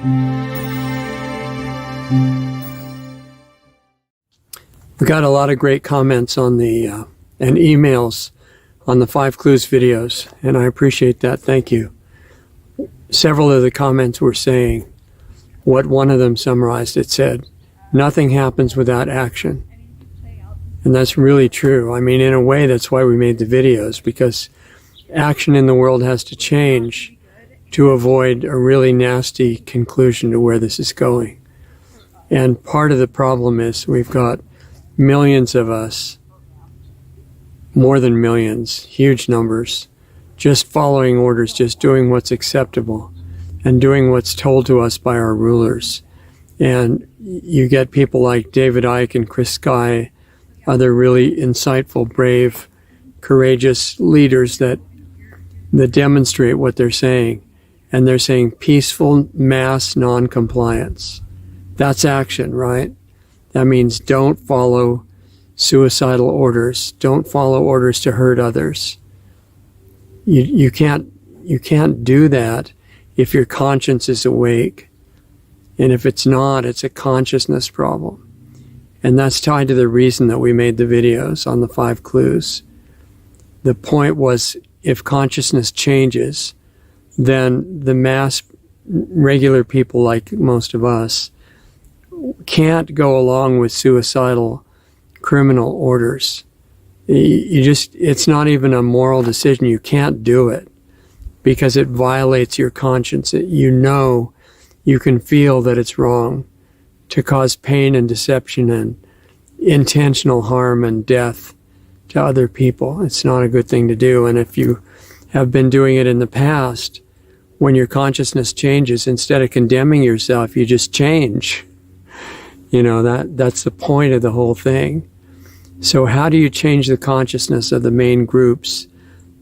We got a lot of great comments on the and emails on the 5 Clues videos, and I appreciate that. Thank you. Several of the comments were saying what one of them summarized. It said, "Nothing happens without action." And that's really true. I mean, in a way, that's why we made the videos, because action in the world has to change to avoid a really nasty conclusion to where this is going. And part of the problem is we've got millions of us, more than millions, huge numbers, just following orders, just doing what's acceptable and doing what's told to us by our rulers. And you get people like David Icke and Chris Sky, other really insightful, brave, courageous leaders that demonstrate what they're saying. And they're saying peaceful mass non-compliance. That's action, right? That means don't follow suicidal orders. Don't follow orders to hurt others. You can't do that if your conscience is awake. And if it's not, it's a consciousness problem. And that's tied to the reason that we made the videos on the 5 Clues. The point was, if consciousness changes, then the mass regular people like most of us can't go along with suicidal criminal orders. It's not even a moral decision. You can't do it because it violates your conscience. You can feel that it's wrong to cause pain and deception and intentional harm and death to other people. It's not a good thing to do. And if you have been doing it in the past, when your consciousness changes, instead of condemning yourself, you just change. That's the point of the whole thing. So how do you change the consciousness of the main groups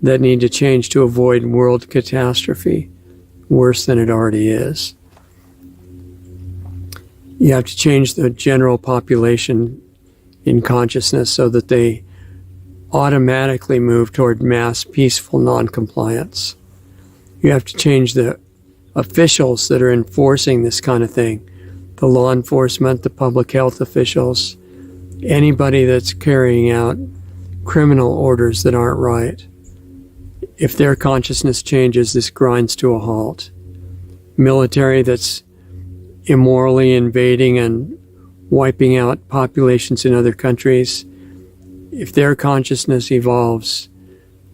that need to change to avoid world catastrophe, worse than it already is? You have to change the general population in consciousness so that they automatically move toward mass peaceful non-compliance. You have to change the officials that are enforcing this kind of thing, the law enforcement, the public health officials, anybody that's carrying out criminal orders that aren't right. If their consciousness changes, this grinds to a halt. Military that's immorally invading and wiping out populations in other countries, if their consciousness evolves,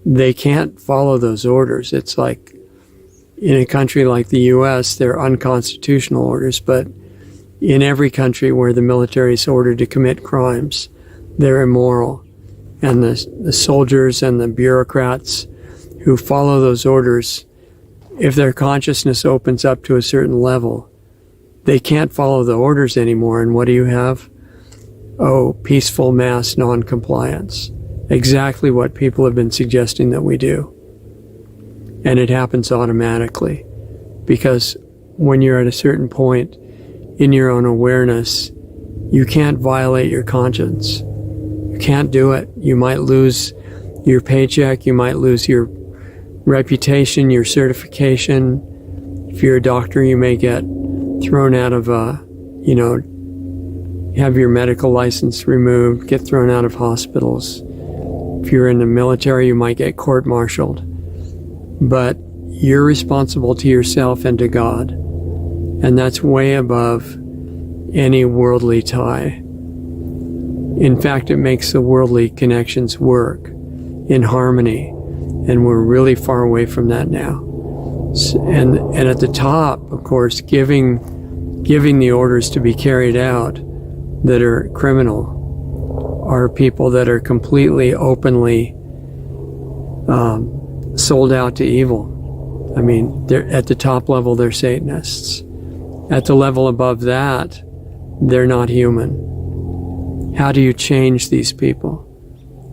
they can't follow those orders. It's like in a country like the US, they're unconstitutional orders, but in every country where the military is ordered to commit crimes, they're immoral. And the soldiers and the bureaucrats who follow those orders, if their consciousness opens up to a certain level, they can't follow the orders anymore. And what do you have? Oh, peaceful mass non-compliance. Exactly what people have been suggesting that we do. And it happens automatically. Because when you're at a certain point in your own awareness, you can't violate your conscience. You can't do it. You might lose your paycheck. You might lose your reputation, your certification. If you're a doctor, you may get thrown out of have your medical license removed, get thrown out of hospitals. If you're in the military, you might get court-martialed. But you're responsible to yourself and to God. And that's way above any worldly tie. In fact, it makes the worldly connections work in harmony. And we're really far away from that now. And at the top, of course, giving the orders to be carried out that are criminal are people that are completely, openly sold out to evil. I mean, they're at the top level, they're Satanists. At the level above that, they're not human. How do you change these people?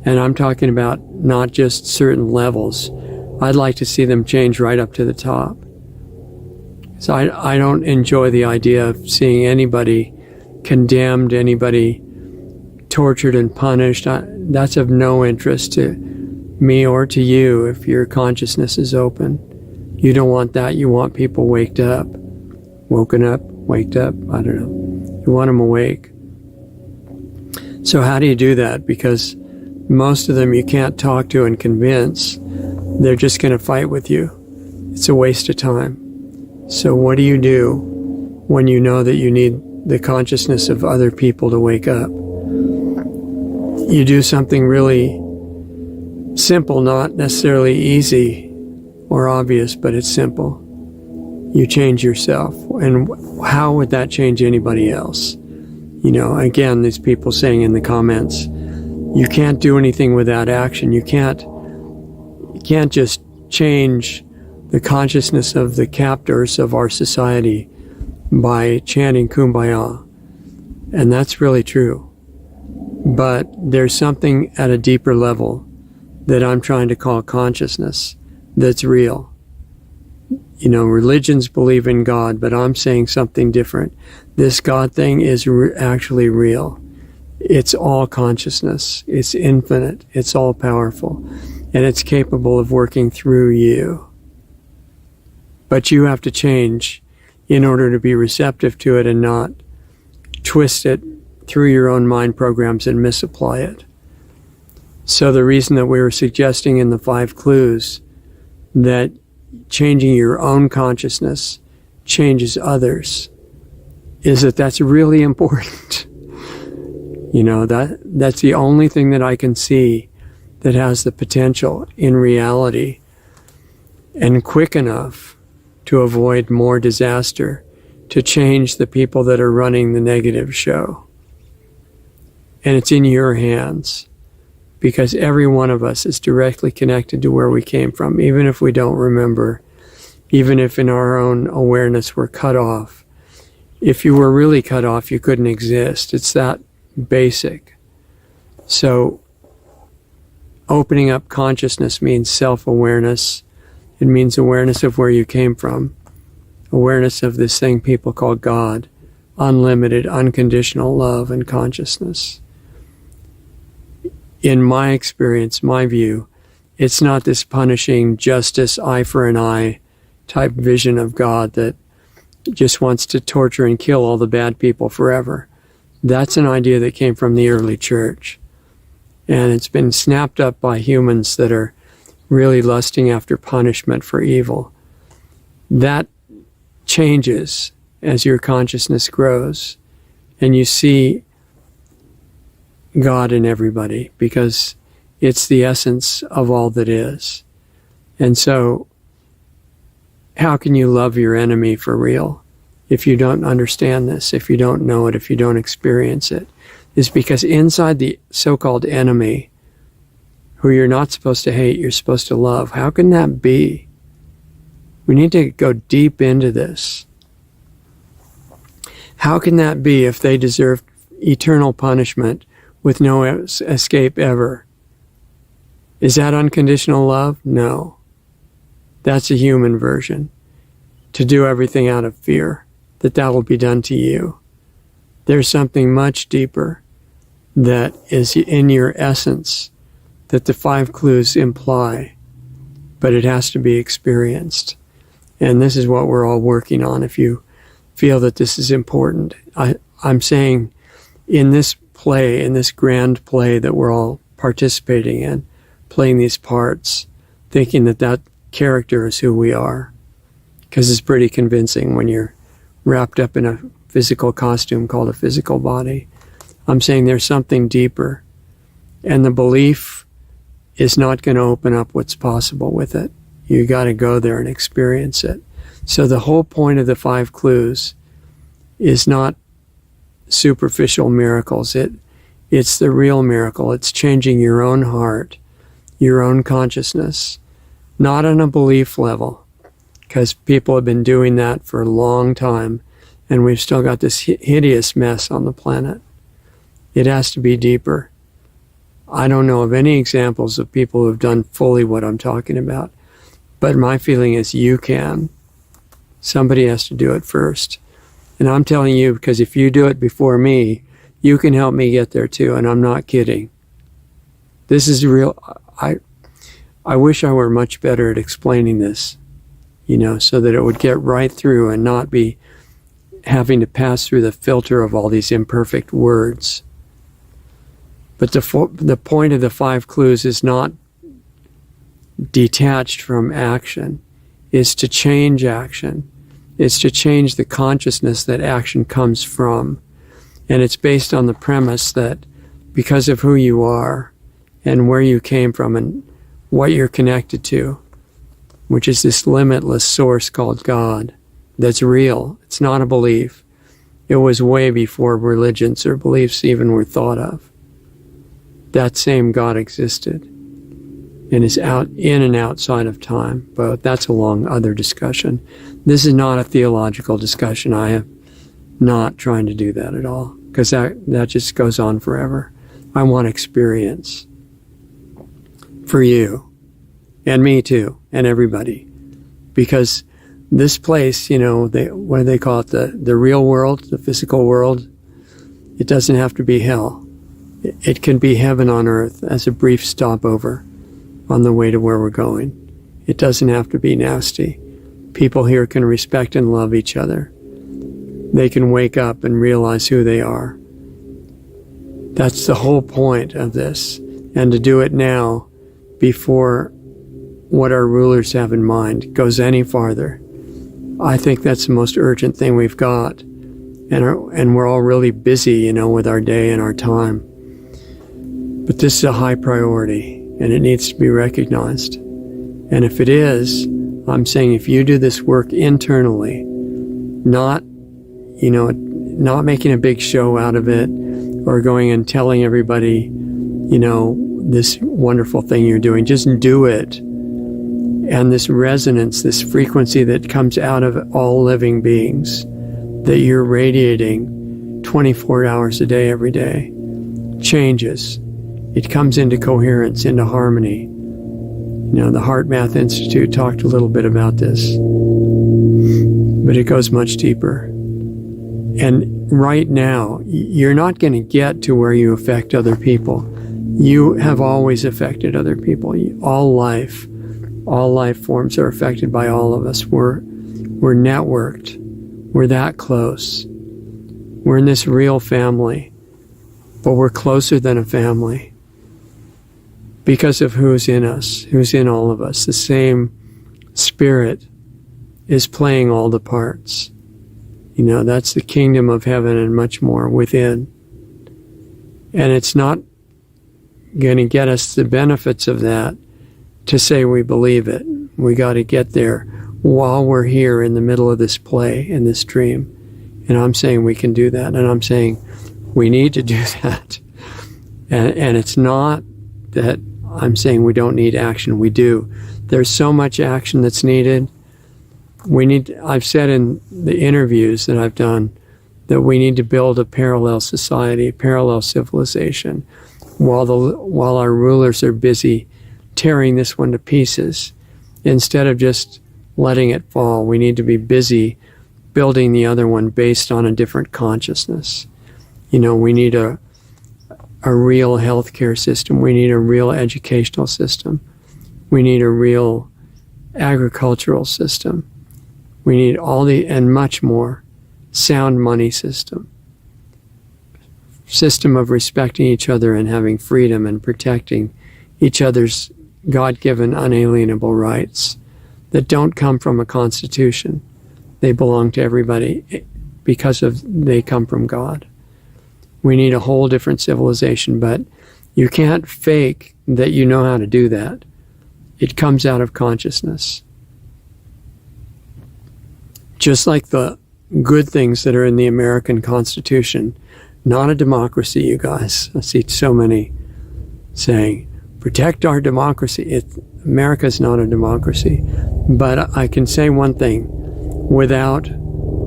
And I'm talking about not just certain levels. I'd like to see them change right up to the top. So I don't enjoy the idea of seeing anybody condemned, anybody tortured and punished. That's of no interest to me or to you if your consciousness is open. You don't want that. You want people waked up. Woken up, waked up, I don't know. You want them awake. So how do you do that? Because most of them you can't talk to and convince. They're just going to fight with you. It's a waste of time. So what do you do when you know that you need the consciousness of other people to wake up? You do something really simple, not necessarily easy or obvious, but it's simple. You change yourself. And how would that change anybody else? You know, again, these people saying in the comments, you can't do anything without action. You can't just change the consciousness of the captors of our society by chanting Kumbaya. And that's really true. But there's something at a deeper level that I'm trying to call consciousness that's real. You know, religions believe in God, but I'm saying something different. This God thing is actually real. It's all consciousness. It's infinite. It's all powerful. And it's capable of working through you. But you have to change in order to be receptive to it and not twist it through your own mind programs and misapply it. So the reason that we were suggesting in the 5 clues that changing your own consciousness changes others is that that's really important. You know, that's the only thing that I can see that has the potential in reality and quick enough to avoid more disaster, to change the people that are running the negative show. And it's in your hands, because every one of us is directly connected to where we came from, even if we don't remember, even if in our own awareness we're cut off. If you were really cut off, you couldn't exist. It's that basic. So opening up consciousness means self-awareness. It means awareness of where you came from, awareness of this thing people call God, unlimited, unconditional love and consciousness. In my experience, my view, it's not this punishing justice, eye for an eye type vision of God that just wants to torture and kill all the bad people forever. That's an idea that came from the early church. And it's been snapped up by humans that are really lusting after punishment for evil. That changes as your consciousness grows and you see God in everybody, because it's the essence of all that is. And so how can you love your enemy for real if you don't understand this, if you don't know it, if you don't experience it? Is because inside the so-called enemy, who you're not supposed to hate, you're supposed to love. How can that be? We need to go deep into this. How can that be if they deserve eternal punishment with no escape ever? Is that unconditional love? No. That's a human version. To do everything out of fear, that will be done to you. There's something much deeper that is in your essence that the 5 clues imply, but it has to be experienced. And this is what we're all working on. If you feel that this is important, I'm saying in this play, in this grand play that we're all participating in, playing these parts, thinking that that character is who we are, because it's pretty convincing when you're wrapped up in a physical costume called a physical body. I'm saying there's something deeper, and the belief is not going to open up what's possible with it. You got to go there and experience it. So the whole point of the 5 clues is not superficial miracles. It's the real miracle. It's changing your own heart, your own consciousness, not on a belief level, because people have been doing that for a long time, and we've still got this hideous mess on the planet. It has to be deeper. I don't know of any examples of people who have done fully what I'm talking about, but my feeling is you can. Somebody has to do it first. And I'm telling you, because if you do it before me, you can help me get there too, and I'm not kidding. This is real. I wish I were much better at explaining this, so that it would get right through and not be having to pass through the filter of all these imperfect words. But the point of the 5 clues is not detached from action, is to change action. It's to change the consciousness that action comes from. And it's based on the premise that because of who you are and where you came from and what you're connected to, which is this limitless source called God, that's real. It's not a belief. It was way before religions or beliefs even were thought of. That same God existed and is out in and outside of time, but that's a long other discussion. This is not a theological discussion. I am not trying to do that at all, because that just goes on forever. I want experience for you and me too and everybody, because this place, what do they call it? The real world, the physical world. It doesn't have to be hell. It can be heaven on earth as a brief stopover on the way to where we're going. It doesn't have to be nasty. People here can respect and love each other. They can wake up and realize who they are. That's the whole point of this. And to do it now, before what our rulers have in mind goes any farther, I think that's the most urgent thing we've got. And we're all really busy, with our day and our time. But this is a high priority, and it needs to be recognized. And if it is, I'm saying if you do this work internally, not making a big show out of it, or going and telling everybody, this wonderful thing you're doing, just do it. And this resonance, this frequency that comes out of all living beings, that you're radiating 24 hours a day, every day, changes. It comes into coherence, into harmony. The HeartMath Institute talked a little bit about this, but it goes much deeper. And right now, you're not going to get to where you affect other people. You have always affected other people. All life forms are affected by all of us. We're networked. We're that close. We're in this real family, but we're closer than a family because of who's in us, who's in all of us. The same spirit is playing all the parts. That's the kingdom of heaven and much more within. And it's not going to get us the benefits of that to say we believe it. We got to get there while we're here in the middle of this play, in this dream. And I'm saying we can do that. And I'm saying we need to do that. And it's not that I'm saying we don't need action. We do. There's so much action that's needed. I've said in the interviews that I've done that we need to build a parallel society, a parallel civilization, while our rulers are busy tearing this one to pieces. Instead of just letting it fall, we need to be busy building the other one based on a different consciousness. We need a real healthcare system. We need a real educational system. We need a real agricultural system. We need and much more, sound money system of respecting each other and having freedom and protecting each other's God-given unalienable rights that don't come from a constitution. They belong to everybody because they come from God. We need a whole different civilization, but you can't fake that you know how to do that. It comes out of consciousness. Just like the good things that are in the American Constitution, not a democracy, you guys. I see so many saying, protect our democracy. America's not a democracy. But I can say one thing, without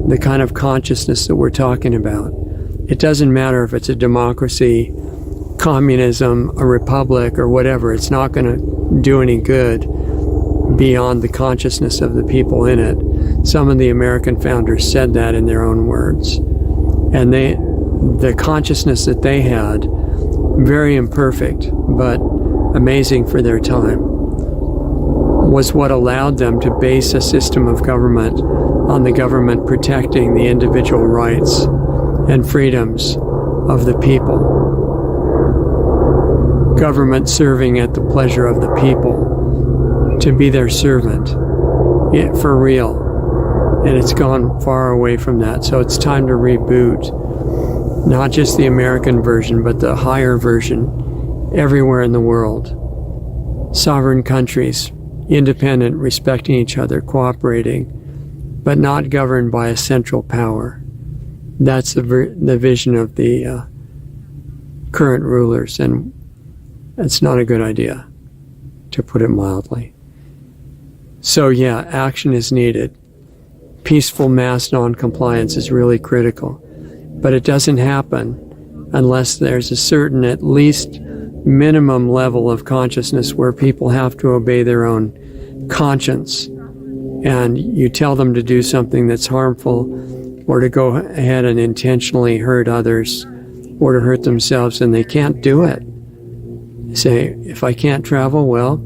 the kind of consciousness that we're talking about, it doesn't matter if it's a democracy, communism, a republic, or whatever. It's not going to do any good beyond the consciousness of the people in it. Some of the American founders said that in their own words. And the consciousness that they had, very imperfect, but amazing for their time, was what allowed them to base a system of government on the government protecting the individual rights and freedoms of the people. Government serving at the pleasure of the people to be their servant, for real. And it's gone far away from that. So it's time to reboot, not just the American version, but the higher version everywhere in the world. Sovereign countries, independent, respecting each other, cooperating, but not governed by a central power. That's the vision of the current rulers, and it's not a good idea, to put it mildly. So yeah, action is needed. Peaceful mass non-compliance is really critical, but it doesn't happen unless there's a certain, at least minimum level of consciousness where people have to obey their own conscience. And you tell them to do something that's harmful, or to go ahead and intentionally hurt others, or to hurt themselves, and they can't do it. You say, if I can't travel, well,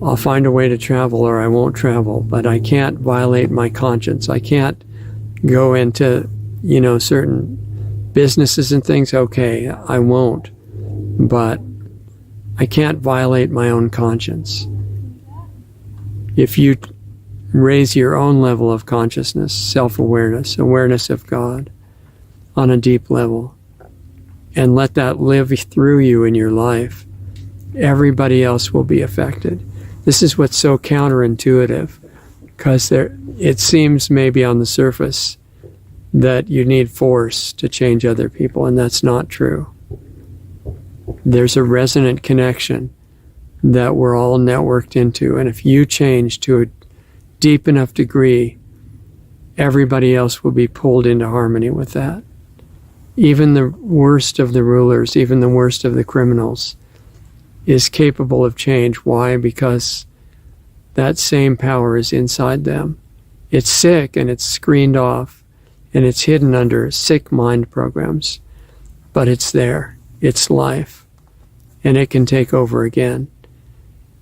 I'll find a way to travel, or I won't travel, but I can't violate my conscience. I can't go into, certain businesses and things. Okay, I won't, but I can't violate my own conscience. If you raise your own level of consciousness, self-awareness, awareness of God on a deep level, and let that live through you in your life, everybody else will be affected. This is what's so counterintuitive, because it seems maybe on the surface that you need force to change other people, and that's not true. There's a resonant connection that we're all networked into, and if you change to a deep enough degree, everybody else will be pulled into harmony with that. Even the worst of the rulers, even the worst of the criminals, is capable of change. Why? Because that same power is inside them. It's sick and it's screened off and it's hidden under sick mind programs, but it's there. It's life, and it can take over again.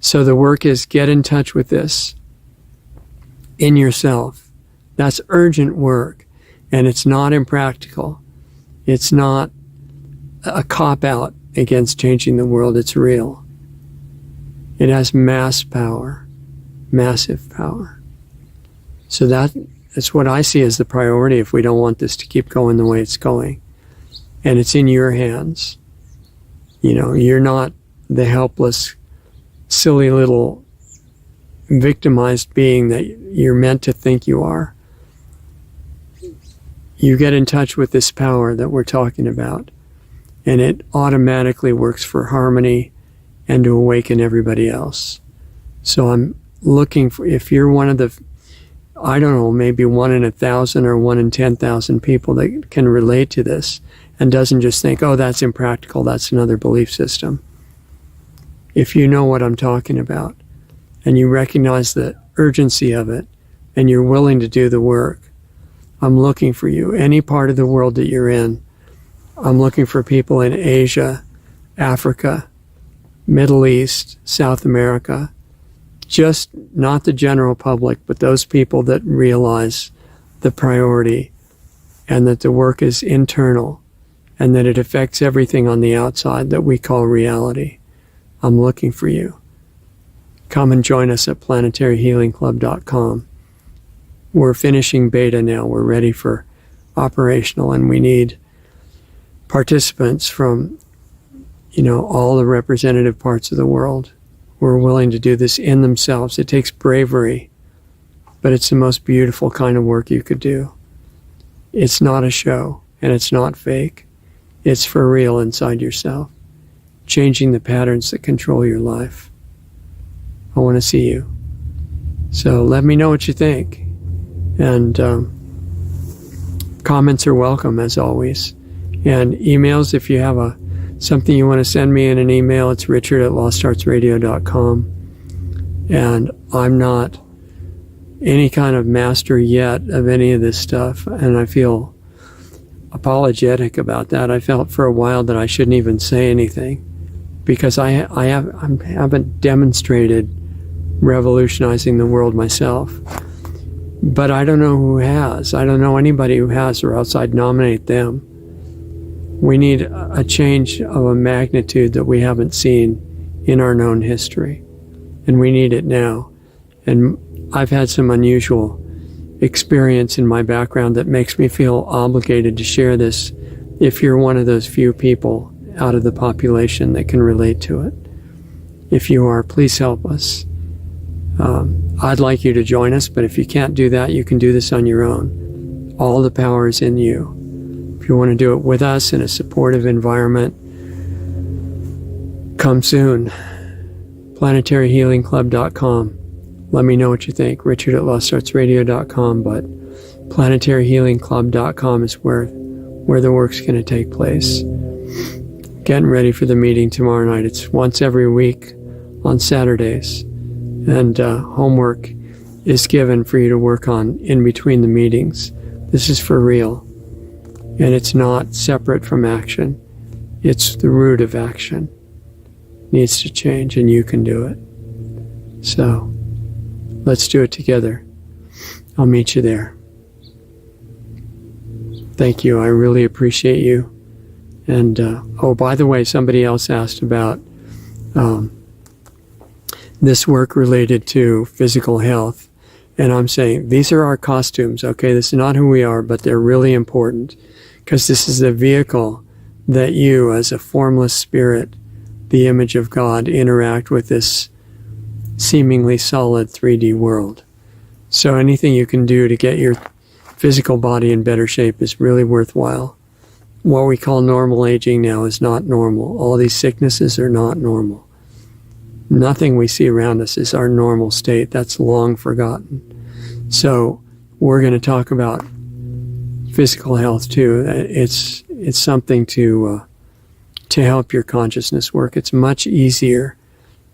So the work is get in touch with this in yourself. That's urgent work, and it's not impractical. It's not a cop-out against changing the world. It's real. It has mass power, massive power. So that's what I see as the priority if we don't want this to keep going the way it's going. And it's in your hands. You're not the helpless, silly little victimized being that you're meant to think you are. You get in touch with this power that we're talking about, and it automatically works for harmony and to awaken everybody else. So I'm looking for, if you're one of the, maybe 1 in 1,000 or 1 in 10,000 people that can relate to this and doesn't just think, oh, that's impractical, that's another belief system. If you know what I'm talking about, and you recognize the urgency of it, and you're willing to do the work, I'm looking for you. Any part of the world that you're in, I'm looking for people in Asia, Africa, Middle East, South America, just not the general public, but those people that realize the priority and that the work is internal and that it affects everything on the outside that we call reality. I'm looking for you. Come and join us at planetaryhealingclub.com. We're finishing beta now. We're ready for operational, and we need participants from, all the representative parts of the world who are willing to do this in themselves. It takes bravery, but it's the most beautiful kind of work you could do. It's not a show, and it's not fake. It's for real inside yourself, changing the patterns that control your life. I want to see you. So let me know what you think. And comments are welcome, as always. And emails, if you have something you want to send me in an email, it's richard@lostartsradio.com. And I'm not any kind of master yet of any of this stuff, and I feel apologetic about that. I felt for a while that I shouldn't even say anything because I haven't demonstrated revolutionizing the world myself. But I don't know who has. I don't know anybody who has, or else I'd nominate them. We need a change of a magnitude that we haven't seen in our known history. And we need it now. And I've had some unusual experience in my background that makes me feel obligated to share this if you're one of those few people out of the population that can relate to it. If you are, please help us. I'd like you to join us, but if you can't do that, you can do this on your own. All the power is in you. If you want to do it with us in a supportive environment, come soon. PlanetaryHealingClub.com. Let me know what you think. Richard@LostArtsRadio.com, but PlanetaryHealingClub.com is where the work's going to take place. Getting ready for the meeting tomorrow night. It's once every week on Saturdays. And homework is given for you to work on in between the meetings. This is for real. And it's not separate from action. It's the root of action. It needs to change, and you can do it. So, let's do it together. I'll meet you there. Thank you. I really appreciate you. And, oh, by the way, somebody else asked about this work related to physical health. And I'm saying, these are our costumes, okay? This is not who we are, but they're really important, because this is the vehicle that you, as a formless spirit, the image of God, interact with this seemingly solid 3D world. So anything you can do to get your physical body in better shape is really worthwhile. What we call normal aging now is not normal. All these sicknesses are not normal. Nothing we see around us is our normal state. That's long forgotten. So we're going to talk about physical health too. It's something to help your consciousness work. It's much easier,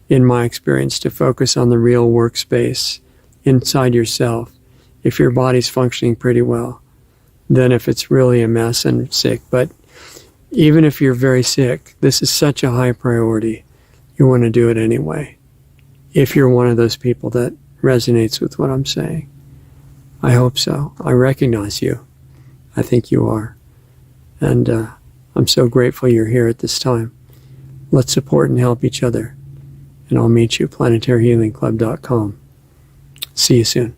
in my experience, to focus on the real workspace inside yourself if your body's functioning pretty well than if it's really a mess and sick. But even if you're very sick, this is such a high priority. You want to do it anyway, if you're one of those people that resonates with what I'm saying. I hope so. I recognize you. I think you are. And I'm so grateful you're here at this time. Let's support and help each other. And I'll meet you, PlanetaryHealingClub.com. See you soon.